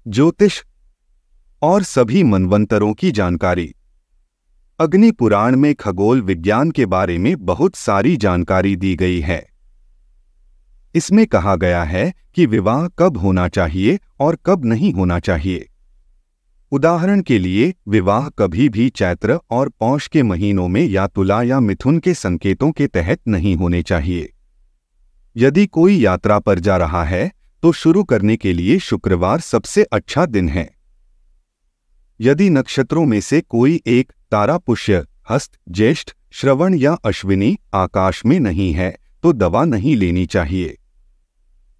ज्योतिष और सभी मनवंतरों की जानकारी। अग्नि पुराण में खगोल विज्ञान के बारे में बहुत सारी जानकारी दी गई है। इसमें कहा गया है कि विवाह कब होना चाहिए और कब नहीं होना चाहिए। उदाहरण के लिए, विवाह कभी भी चैत्र और पौष के महीनों में या तुला या मिथुन के संकेतों के तहत नहीं होने चाहिए। यदि कोई यात्रा पर जा रहा है तो शुरू करने के लिए शुक्रवार सबसे अच्छा दिन है। यदि नक्षत्रों में से कोई एक तारा पुष्य, हस्त, ज्येष्ठ, श्रवण या अश्विनी आकाश में नहीं है तो दवा नहीं लेनी चाहिए।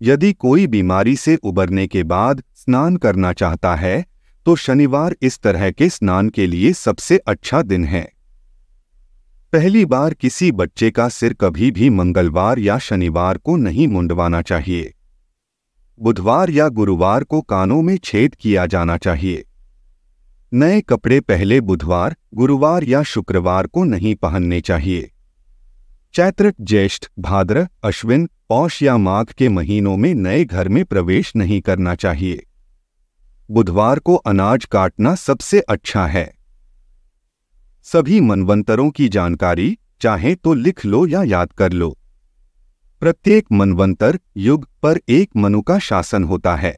यदि कोई बीमारी से उबरने के बाद स्नान करना चाहता है तो शनिवार इस तरह के स्नान के लिए सबसे अच्छा दिन है। पहली बार किसी बच्चे का सिर कभी भी मंगलवार या शनिवार को नहीं मुंडवाना चाहिए। बुधवार या गुरुवार को कानों में छेद किया जाना चाहिए। नए कपड़े पहले बुधवार, गुरुवार या शुक्रवार को नहीं पहनने चाहिए। चैत्र, ज्येष्ठ, भाद्र, अश्विन, पौष या माघ के महीनों में नए घर में प्रवेश नहीं करना चाहिए। बुधवार को अनाज काटना सबसे अच्छा है। सभी मनवंतरों की जानकारी चाहे तो लिख लो या याद कर लो। प्रत्येक मनवंतर युग पर एक मनु का शासन होता है।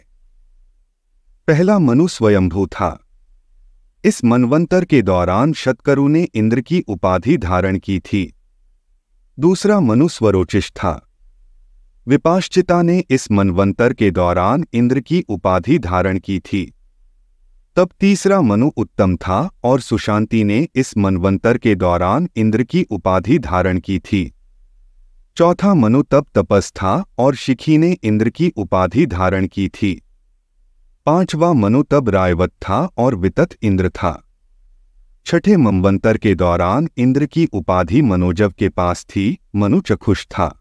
पहला मनु स्वयंभू था। इस मनवंतर के दौरान शतकरु ने इंद्र की उपाधि धारण की थी। दूसरा मनु स्वरोचिष था। विपाश्चिता ने इस मनवंतर के दौरान इंद्र की उपाधि धारण की थी। तब तीसरा मनु उत्तम था और सुशांति ने इस मनवंतर के दौरान इंद्र की उपाधि धारण की थी। चौथा मनु तब तपस था और शिखी ने इंद्र की उपाधि धारण की थी। पांचवा मनु तब रायवत था और वितत इंद्र था। छठे मनवंतर के दौरान इंद्र की उपाधि मनोजव के पास थी, मनु चक्षुष था।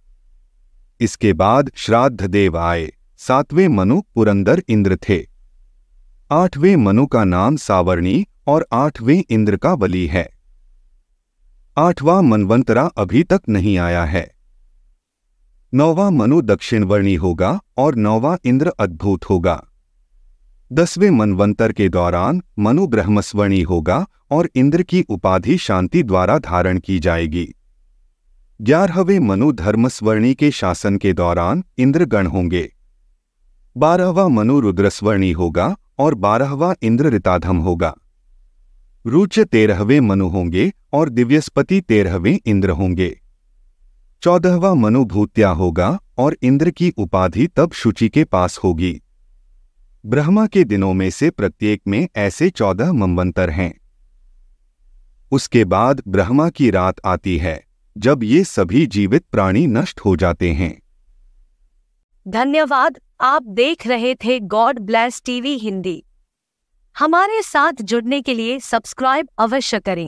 इसके बाद श्राद्ध देव आए। सातवें मनु पुरंदर इंद्र थे। आठवें मनु का नाम सावर्णी और आठवें इंद्र का बलि है। आठवां मनवंतरा अभी तक नहीं आया है। नौवां मनु दक्षिणवर्णी होगा और नौवां इंद्र अद्भुत होगा। 10वें मनवंतर के दौरान मनु ब्रह्मस्वर्णी होगा और इंद्र की उपाधि शांति द्वारा धारण की जाएगी। 11वें मनु धर्मस्वर्णी के शासन के दौरान इंद्रगण होंगे। 12वां मनु रुद्रस्वर्णी होगा और 12वां इंद्र ऋताधम होगा। रुच 13वें मनु होंगे और दिव्यस्पति 13वें इंद्र होंगे। 14वां मनु भूत्या होगा और इंद्र की उपाधि तब शुचि के पास होगी। ब्रह्मा के दिनों में से प्रत्येक में ऐसे 14 मनवंतर हैं। उसके बाद ब्रह्मा की रात आती है जब ये सभी जीवित प्राणी नष्ट हो जाते हैं। धन्यवाद। आप देख रहे थे गॉड ब्लेस टीवी हिंदी। हमारे साथ जुड़ने के लिए सब्सक्राइब अवश्य करें।